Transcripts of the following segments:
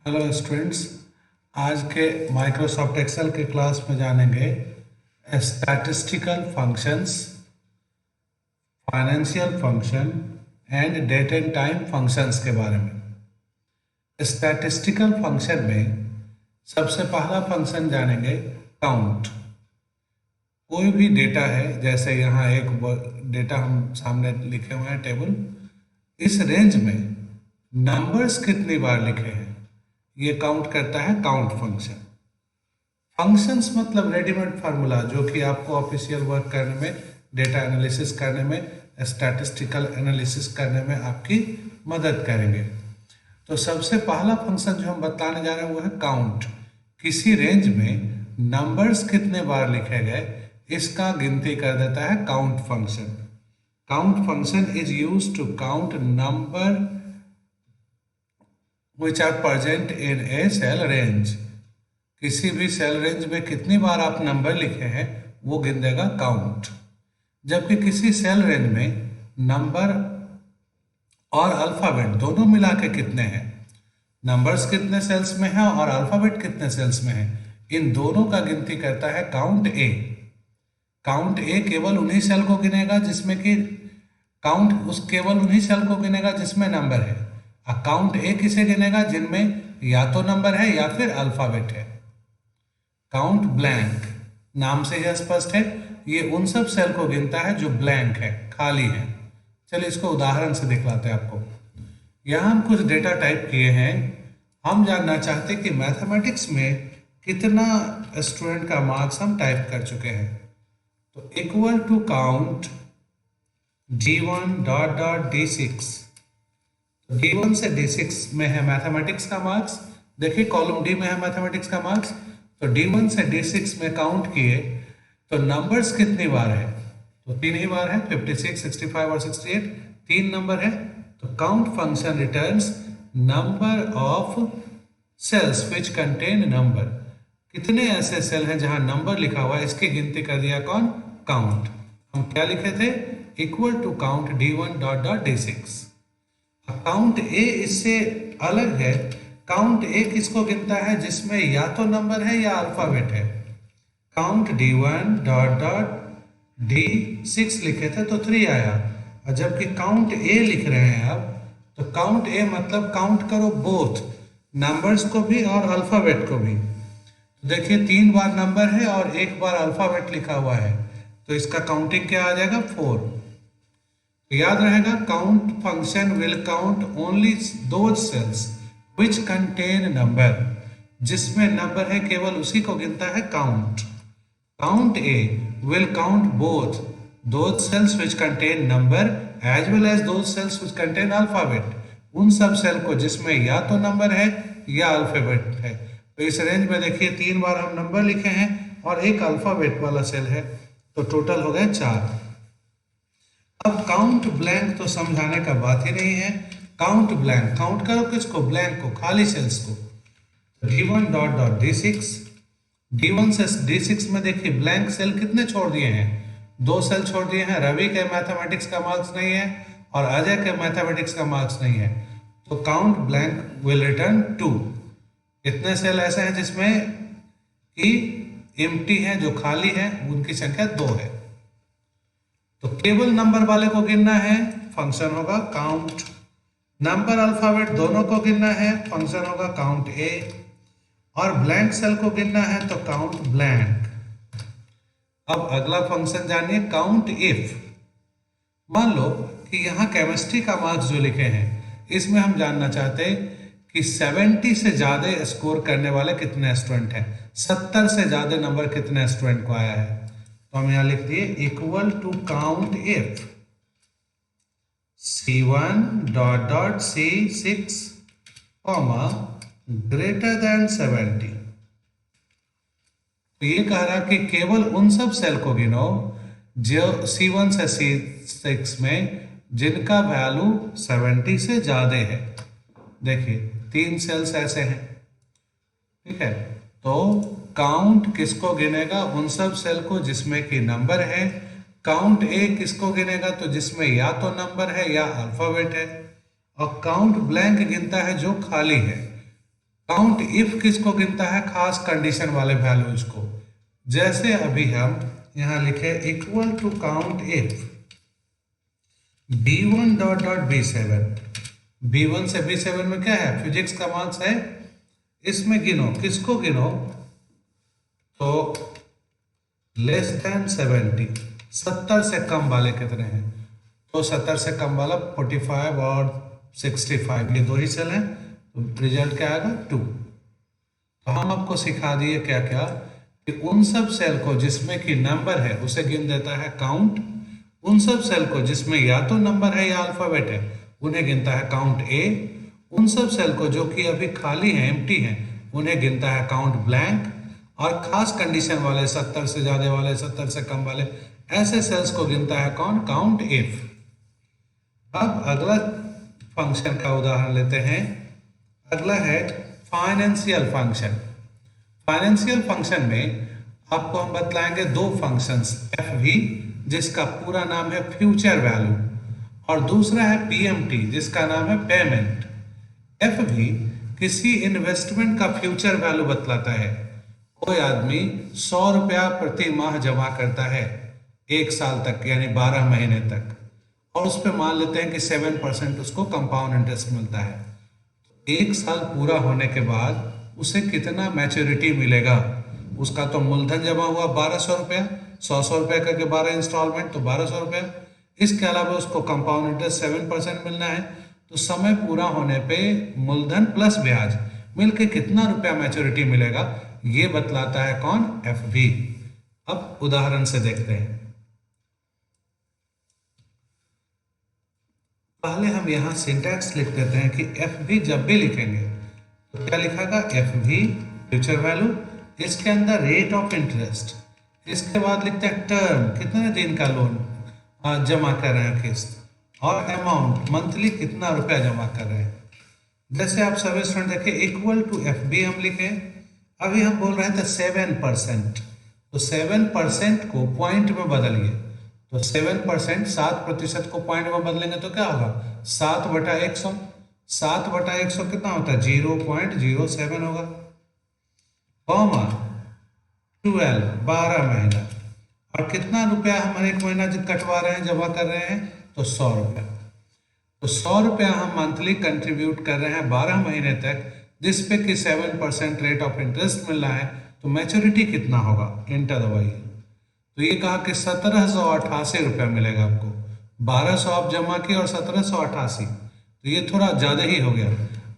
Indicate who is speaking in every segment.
Speaker 1: Hello students. आज के Microsoft Excel के क्लास में जानेंगे statistical functions, financial function and date and time functions के बारे में। स्टैटिस्टिकल फंक्शन में सबसे पहला फंक्शन जानेंगे काउंट। कोई भी डेटा है, जैसे यहाँ एक डेटा हम सामने लिखे हुए हैं टेबल, इस रेंज में नंबर्स कितनी बार लिखे हैं ये काउंट करता है काउंट फंक्शन। फंक्शंस मतलब रेडीमेड फार्मूला जो कि आपको ऑफिशियल वर्क करने में, डेटा एनालिसिस करने में, स्टैटिस्टिकल एनालिसिस करने में आपकी मदद करेंगे। तो सबसे पहला फंक्शन जो हम बताने जा रहे हैं वो है काउंट। किसी रेंज में नंबर्स कितने बार लिखे गए इसका गिनती कर देता है count function. Count function is used to count number which are present in a cell range। किसी भी सेल रेंज में कितनी बार आप नंबर लिखे हैं वो गिन देगा काउंट। जबकि किसी सेल रेंज में नंबर और अल्फाबेट दोनों मिला के कितने हैं, नंबर्स कितने सेल्स में है और अल्फाबेट कितने सेल्स में है, इन दोनों का गिनती करता है काउंट ए। काउंट ए केवल उन्हीं सेल को गिनेगा जिसमें कि केवल उन्हीं सेल को गिनेगा जिसमें नंबर है। काउंट ए किसे गिनेगा जिनमें या तो नंबर है या फिर अल्फाबेट है। काउंट ब्लैंक नाम से ही स्पष्ट है, ये उन सब सेल को गिनता है जो ब्लैंक है, खाली है। चलिए इसको उदाहरण से दिखलाते हैं आपको। यहाँ हम कुछ डेटा टाइप किए हैं। हम जानना चाहते हैं कि मैथमेटिक्स में कितना स्टूडेंट का मार्क्स हम टाइप कर चुके हैं। तो equal to count D1 dot dot D6। D1 से D6 में है मैथमेटिक्स का मार्क्स। देखिए कॉलम डी में है मैथमेटिक्स का मार्क्स। तो D1 से D6 में काउंट किए तो नंबर्स कितनी बार है, तो 3 ही बार है, 56, 65 और 68, 3 नंबर है। तो count function returns number of sales which contain number. कितने ऐसे सेल हैं जहां नंबर लिखा हुआ है, इसकी गिनती कर दिया कौन, काउंट। हम क्या लिखे थे, equal to count D1 dot dot D6। Count A इससे अलग है। काउंट ए किसको गिनता है जिसमें या तो नंबर है या अल्फाबेट है। Count D1 dot dot D6 लिखे थे तो 3 आया, और जबकि काउंट ए लिख रहे हैं अब, तो काउंट ए मतलब काउंट करो बोथ, नंबर्स को भी और अल्फाबेट को भी। तो देखिए 3 बार नंबर है और 1 बार अल्फाबेट लिखा हुआ है, तो इसका काउंटिंग क्या आ जाएगा, 4। याद रहेगा count function will count only those cells which contain number. जिसमें नंबर है केवल उसी को गिनता है count. Count A will count both those cells which contain number as well as those cells which contain alphabet. उन सब सेल को जिसमें या तो नंबर है या अल्फाबेट है। तो इस रेंज में देखिए 3 बार हम नंबर लिखे हैं और 1 अल्फाबेट वाला सेल है, तो टोटल हो गए 4। अब काउंट ब्लैंक तो समझाने का बात ही नहीं है। काउंट ब्लैंक, काउंट करो किसको, ब्लैंक को, खाली सेल्स को। D1 dot dot D6। D1 से D6 में देखिए ब्लैंक सेल कितने छोड़ दिए हैं, 2 सेल छोड़ दिए हैं। रवि के मैथमेटिक्स का मार्क्स नहीं है और अजय के मैथमेटिक्स का मार्क्स नहीं है, तो काउंट ब्लैंक विल रिटर्न 2। इतने सेल ऐसे हैं जिसमें कि एम्प्टी है, जो खाली है, उनकी संख्या 2 है। तो केवल नंबर वाले को गिनना है, फंक्शन होगा काउंट। नंबर अल्फाबेट दोनों को गिनना है, फंक्शन होगा काउंट ए। और ब्लैंक सेल को गिनना है तो काउंट ब्लैंक। अब अगला फंक्शन जानिए काउंट इफ। मान लो कि यहाँ केमिस्ट्री का मार्क्स जो लिखे हैं इसमें हम जानना चाहते हैं कि 70 से ज्यादा स्कोर करने वाले कितने स्टूडेंट हैं, 70 से ज्यादा नंबर कितने स्टूडेंट को आया है। तो हम यहां लिख दिए equal to count if C1 dot dot C6 comma greater than 70। तो ये कह रहा कि केवल उन सब सेल को गिनो जो C1 से C6 में जिनका वैल्यू 70 से ज्यादा है। देखिए 3 सेल्स ऐसे हैं, ठीक है। तो काउंट किसको गिनेगा, उन सब सेल को जिसमें कि नंबर है। काउंट ए किसको गिनेगा, तो जिसमें या तो नंबर है या अल्फाबेट है। और काउंट ब्लैंक गिनता है जो खाली है। काउंट इफ किसको गिनता है? खास कंडीशन वाले वैल्यूज को। जैसे अभी हम यहां लिखे equal to count if B1 dot dot B7। B1 से B7 में क्या है? फिजिक्स का मार्क्स है। इसमें गिनो, किसको गिनो? तो लेस देन 70, 70 से कम वाले कितने हैं? तो 70 से कम वाला 45 और 65, ये दो ही सेल हैं, तो रिजल्ट क्या आएगा? 2। तो हम आपको सिखा दिए क्या क्या, कि उन सब सेल को जिसमें कि नंबर है उसे गिन देता है काउंट, उन सब सेल को जिसमें या तो नंबर है या अल्फाबेट है उन्हें गिनता है काउंट ए, उन सब सेल को जो कि अभी खाली हैं, एम्प्टी हैं, उन्हें गिनता है काउंट ब्लैंक, और खास कंडीशन वाले 70 से ज़्यादा वाले, 70 से कम वाले ऐसे सेल्स को गिनता है कौन? Count if. अब अगला फंक्शन का उदाहरण लेते हैं। अगला है फाइनेंशियल फंक्शन। फाइनेंशियल फंक्शन में आपको हम बतलाएंगे दो फंक्शंस, एफ वी जिसका पूरा नाम है फ्यूचर वैल्यू, और दूसरा है पीएमटी जिसका नाम है पेमेंट। एफ वी किसी इन्वेस्टमेंट का फ्यूचर वैल्यू बतलाता है। कोई आदमी 100 रुपया प्रति माह जमा करता है 1 साल तक, यानी 12 महीने तक, और उस पर मान लेते हैं कि 7% उसको कंपाउंड इंटरेस्ट मिलता है। 1 साल पूरा होने के बाद उसे कितना मैच्योरिटी मिलेगा? उसका तो मूलधन जमा हुआ 1200 रुपया, 100 रुपये करके 12 इंस्टॉलमेंट, तो 1200 रुपया। इसके अलावा उसको कंपाउंड इंटरेस्ट 7% मिलना है, तो समय पूरा होने पे मूलधन प्लस ब्याज मिलके कितना रुपया मैच्योरिटी मिलेगा, ये बतलाता है कौन? F V. अब उदाहरण से देखते हैं। पहले हम यहां सिंटैक्स लिख देते हैं कि एफ वी जब भी लिखेंगे तो क्या लिखा? एफ वी फ्यूचर वैल्यू, इसके अंदर रेट ऑफ इंटरेस्ट, इसके बाद लिखते हैं टर्म, कितने दिन का लोन जमा कर रहे हैं किस्त, और अमाउंट मंथली कितना रुपया जमा कर रहे हैं। जैसे आप सभी स्टूडेंट देखें, इक्वल टू एफ बी हम लिखे। अभी हम बोल रहे थे 7%, तो 7% को पॉइंट में बदलिए, तो 7%, 7% को पॉइंट में बदलेंगे तो क्या होगा? 7/100, 7/100 कितना होता है? 0.07 होगा, कॉमा 12, 12 महीना, और कितना रुपया हम एक महीना जब कटवा रहे हैं, जमा कर रहे हैं, तो 100 रुपया। तो 100 रुपया हम मंथली कंट्रीब्यूट कर रहे हैं 12 महीने तक, जिसपे कि 7% रेट ऑफ इंटरेस्ट मिल रहा है, तो मैच्योरिटी कितना होगा? एंटर दबाइए। तो ये कहा कि 1788 रुपया मिलेगा आपको। 1200 आप जमा किए और 1788, तो ये थोड़ा ज़्यादा ही हो गया।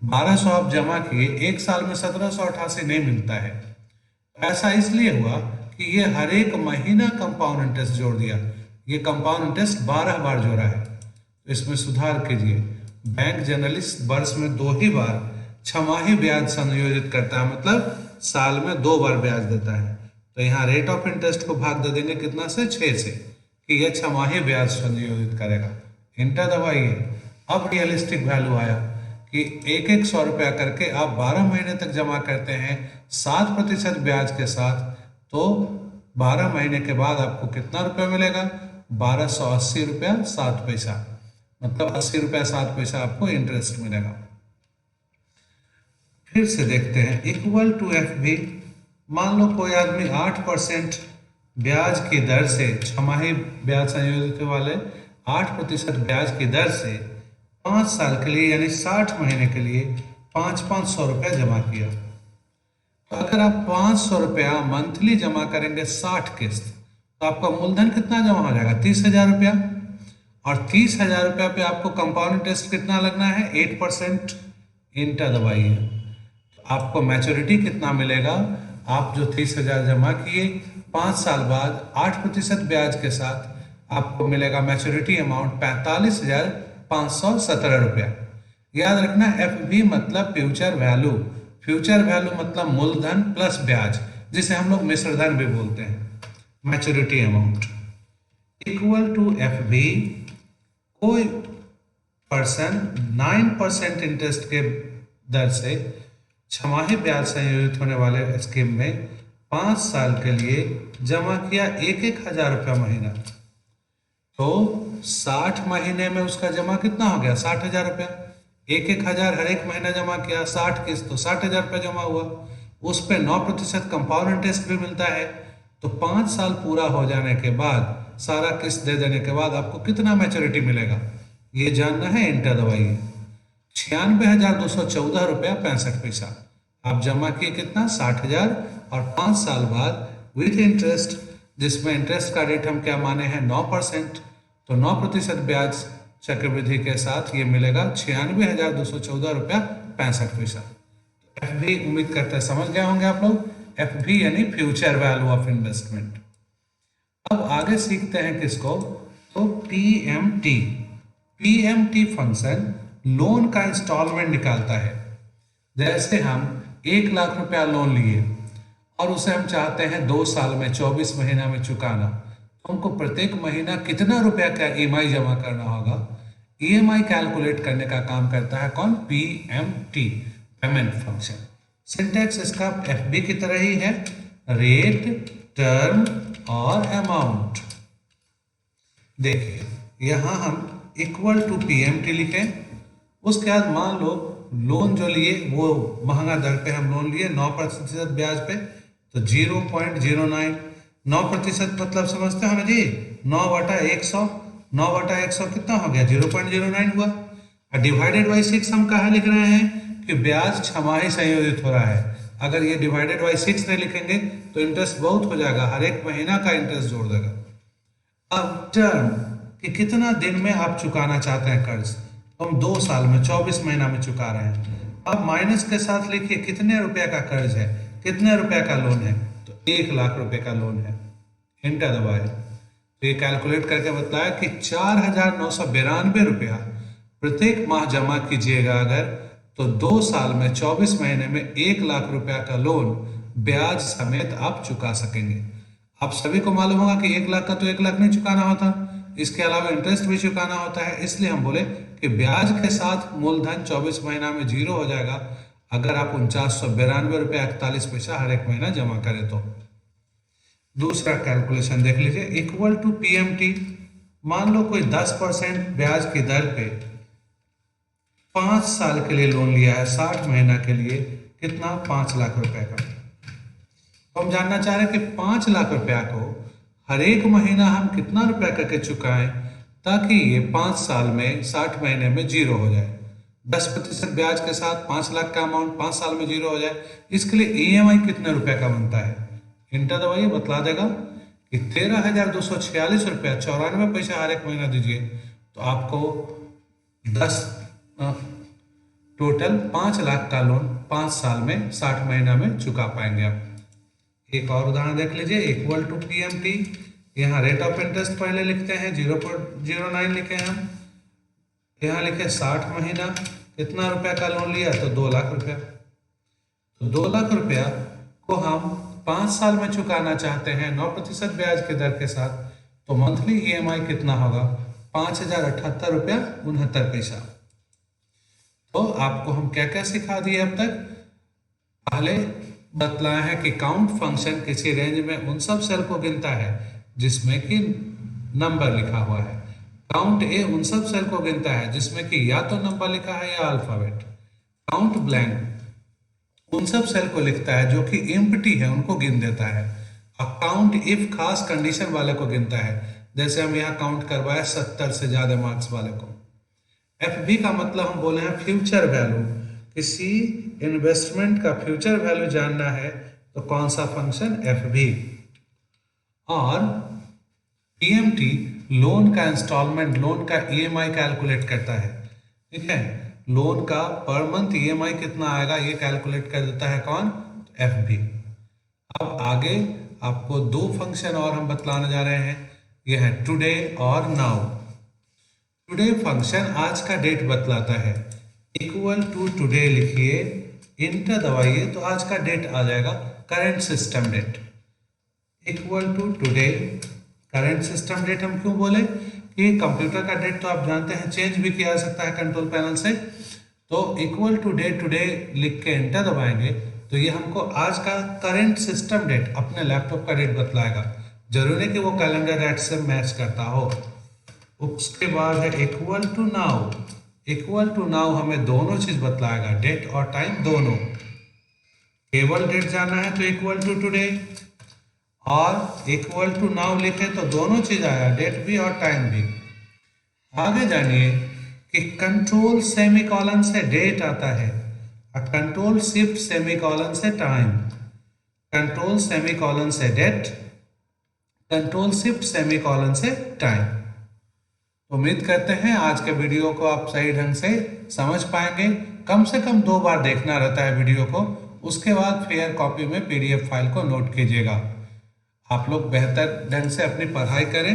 Speaker 1: 1200 आप जमा किए, 1 साल में 1788 नहीं मिलता है। ऐसा इसलिए हुआ कि ये हर एक महीना कंपाउंड इंटरेस्ट जोड़ दिया, ये कंपाउंड इंटरेस्ट 12 बार जोड़ा है, तो इसमें सुधार कीजिए। बैंक जनरली वर्ष में 2 ही बार छमाही ब्याज संयोजित करता है, मतलब साल में 2 बार ब्याज देता है। तो यहाँ रेट ऑफ इंटरेस्ट को भाग दे देंगे कितना से? 6 से, कि यह छमाही ब्याज संयोजित करेगा। इंटर दबाइए। अब रियलिस्टिक वैल्यू आया कि 1-1 100 रुपया करके आप 12 महीने तक जमा करते हैं 7% ब्याज के साथ, तो 12 महीने के बाद आपको कितना रुपया मिलेगा? 1280 रुपया 7 पैसा, मतलब 80 रुपया 7 पैसा आपको इंटरेस्ट मिलेगा। फिर से देखते हैं, इक्वल टू एफ बी। मान लो कोई आदमी 8% ब्याज की दर से, छमाही ब्याज संयोजित वाले 8% ब्याज की दर से 5 साल के लिए, यानी 60 महीने के लिए 500 रुपया जमा किया। तो अगर आप 500 रुपया मंथली जमा करेंगे 60 किस्त, तो आपका मूलधन कितना जमा हो जाएगा? 30,000 रुपया, और 30,000 रुपया पे आपको कंपाउंड इंटरेस्ट कितना लगना है? 8%। इंटर दबाइए। तो आपको मैच्योरिटी कितना मिलेगा? आप जो 30,000 जमा किए, 5 साल बाद 8% ब्याज के साथ आपको मिलेगा मैच्योरिटी अमाउंट 45,517 रुपया। याद रखना, एफ बी मतलब फ्यूचर वैल्यू, फ्यूचर वैल्यू मतलब मूलधन प्लस ब्याज, जिसे हम लोग मिश्रधन भी बोलते हैं। Maturity amount equal to F B. कोई पर्सन 9% इंटरेस्ट के दर से छमाही ब्याज संयोजित होने वाले स्कीम में 5 साल के लिए जमा किया 1-1 हज़ार रुपया महीना, तो 60 महीने में उसका जमा कितना हो गया? 60,000 रुपया। 1,000 हर एक महीना जमा किया, 60 किस्त तो 60,000 रुपये जमा हुआ, उस पर 9% कंपाउंड इंटरेस्ट भी मिलता है। तो 5 साल पूरा हो जाने के बाद, सारा किस्त दे देने के बाद आपको कितना मैच्योरिटी मिलेगा ये जानना है, इंटर दबाइए। 96,214 रुपया 65 पैसा। आप जमा किए कितना, 60,000, और 5 साल बाद विथ इंटरेस्ट, जिसमें इंटरेस्ट का रेट हम क्या माने हैं 9%, तो 9% ब्याज चक्रवृद्धि के साथ ये मिलेगा 96,214 रुपया 65 पैसा। FV उम्मीद करते हैं समझ गए होंगे आप लोग। FV यानी फ्यूचर वैल्यू ऑफ इन्वेस्टमेंट। अब आगे सीखते हैं किसको, तो PMT फंक्शन लोन का इंस्टॉलमेंट निकालता है। जैसे हम 1 लाख रुपया लोन लिए और उसे हम चाहते हैं 2 साल में 24 महीना में चुकाना, तो हमको प्रत्येक महीना कितना रुपया का EMI जमा करना होगा। EMI कैलकुलेट करने का काम करता है कौन, PMT, पेमेंट फंक्शन। सिंटैक्स इसका FB की तरह ही है, रेट, टर्म और अमाउंट। देखिए यहाँ हम इक्वल टू PMT लिखें, उसके बाद मान लो लोन जो लिए वो महंगा दर पे हम लोन लिए 9% ब्याज पे, तो 0.09, 9% मतलब समझते हो ना जी, 9/100, 9/100 कितना हो गया, 0.09 हुआ। और डिवाइडेड बाई 6 हम कहाँ लिख रहे हैं कि ब्याज छमाही संयोजित हो रहा है। अगर ये डिवाइडेड बाई 6 नहीं लिखेंगे तो इंटरेस्ट बहुत हो जाएगा, हर एक महीना का इंटरेस्ट जोड़ देगा। अब टर्म कि कितना दिन में आप चुकाना चाहते हैं कर्ज, तो हम 2 साल में 24 महीना में चुका रहे हैं। अब माइनस के साथ लिखिए कितने रुपए का कर्ज है, कितने रुपए का लोन है, तो 1 लाख रुपए का लोन है। इंटर दबाए तो ये कैलकुलेट करके बताया कि 4,992 रुपया प्रत्येक माह जमा कीजिएगा अगर, तो 2 साल में 24 महीने में 1 लाख रुपया का लोन ब्याज समेत आप चुका सकेंगे। आप सभी को मालूम होगा कि 1 लाख का तो 1 लाख नहीं चुकाना होता, इसके अलावा इंटरेस्ट भी चुकाना होता है, इसलिए हम बोले कि ब्याज के साथ मूलधन 24 महीना में 0 हो जाएगा अगर आप 4992 रुपये 41 पैसा हर एक महीना जमा करें तो। दूसरा कैलकुलेशन देख लीजिए, इक्वल टू PMT। मान लो कोई 10% ब्याज की दर पे 5 साल के लिए लोन लिया है, 60 महीना के लिए, कितना, 5 लाख रुपए का। तो हम जानना चाह रहे हैं कि 5 लाख रुपया को हर एक महीना हम कितना रुपया करके चुकाएं ताकि ये 5 साल में 60 महीने में 0 हो जाए। 10% ब्याज के साथ 5 लाख का अमाउंट 5 साल में 0 हो जाए। इसके लिए EMI कितने रुपए का बनता है, इंटर दबाइए, बतला देगा कि 13,246 रुपया 94 पैसा हर एक महीना दीजिए, तो आपको 10 टोटल 5 लाख का लोन 5 साल में 60 महीना में चुका पाएंगे आप। एक और उदाहरण देख लीजिए, इक्वल टू PMT। यहाँ रेट ऑफ इंटरेस्ट पहले लिखते हैं, 0.09 लिखे हम, यहाँ लिखे 60 महीना, कितना रुपया का लोन लिया, तो 2 लाख रुपया। तो 2 लाख रुपया को हम 5 साल में चुकाना चाहते हैं 9% ब्याज के दर के साथ, तो मंथली EMI कितना होगा, 5,078 रुपया 69 पैसा। तो आपको हम क्या क्या सिखा दिए अब तक। पहले बतलाया है कि काउंट फंक्शन किसी रेंज में उन सब सेल को गिनता है जिसमें कि नंबर लिखा हुआ है। काउंट ए उन सब सेल को गिनता है जिसमें कि या तो नंबर लिखा है या अल्फाबेट। काउंट ब्लैंक उन सब सेल को लिखता है जो कि एम्प्टी है, उनको गिन देता है। और काउंट इफ खास कंडीशन वाले को गिनता है, जैसे हम यहाँ काउंट करवाए 70 से ज्यादा मार्क्स वाले को। FB का मतलब हम बोले हैं फ्यूचर वैल्यू, किसी इन्वेस्टमेंट का फ्यूचर वैल्यू जानना है तो कौन सा फंक्शन, FB। और PMT लोन का इंस्टॉलमेंट, लोन का EMI कैलकुलेट करता है, ठीक है। लोन का पर मंथ EMI कितना आएगा ये कैलकुलेट कर देता है कौन, FB। अब आगे आपको 2 फंक्शन और हम बतलाने जा रहे हैं, यह है टुडे और नाउ। टुडे फंक्शन आज का डेट बतलाता है, इक्वल टू टुडे लिखिए, इंटर दबाइए तो आज का डेट आ जाएगा, current system date. Equal to today current system date हम क्यों बोले कि कंप्यूटर का डेट तो आप जानते हैं चेंज भी किया जा सकता है कंट्रोल पैनल से। तो इक्वल टू डे टुडे लिख के एंटर दबाएंगे तो ये हमको आज का करंट सिस्टम डेट अपने लैपटॉप का डेट बतलाएगा। जरूरी नहीं कि वो कैलेंडर डेट से मैच करता हो। उसके बाद है equal to now. Equal to now हमें दोनों चीज बतलाएगा, डेट और टाइम दोनों। केवल डेट जाना है तो इक्वल टू टुडे, और इक्वल टू नाउ लिखे तो दोनों चीज आया, डेट भी और टाइम भी। आगे जानिए कि कंट्रोल सेमीकोलन से डेट आता है और कंट्रोल शिफ्ट सेमीकोलन से टाइम, कंट्रोल सेमीकोलन से डेट, कंट्रोल शिफ्ट सेमीकोलन से टाइम। उम्मीद करते हैं आज के वीडियो को आप सही ढंग से समझ पाएंगे। कम से कम 2 बार देखना रहता है वीडियो को, उसके बाद फेयर कॉपी में पीडीएफ फाइल को नोट कीजिएगा। आप लोग बेहतर ढंग से अपनी पढ़ाई करें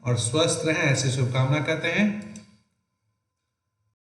Speaker 1: और स्वस्थ रहें, ऐसी शुभकामना करते हैं।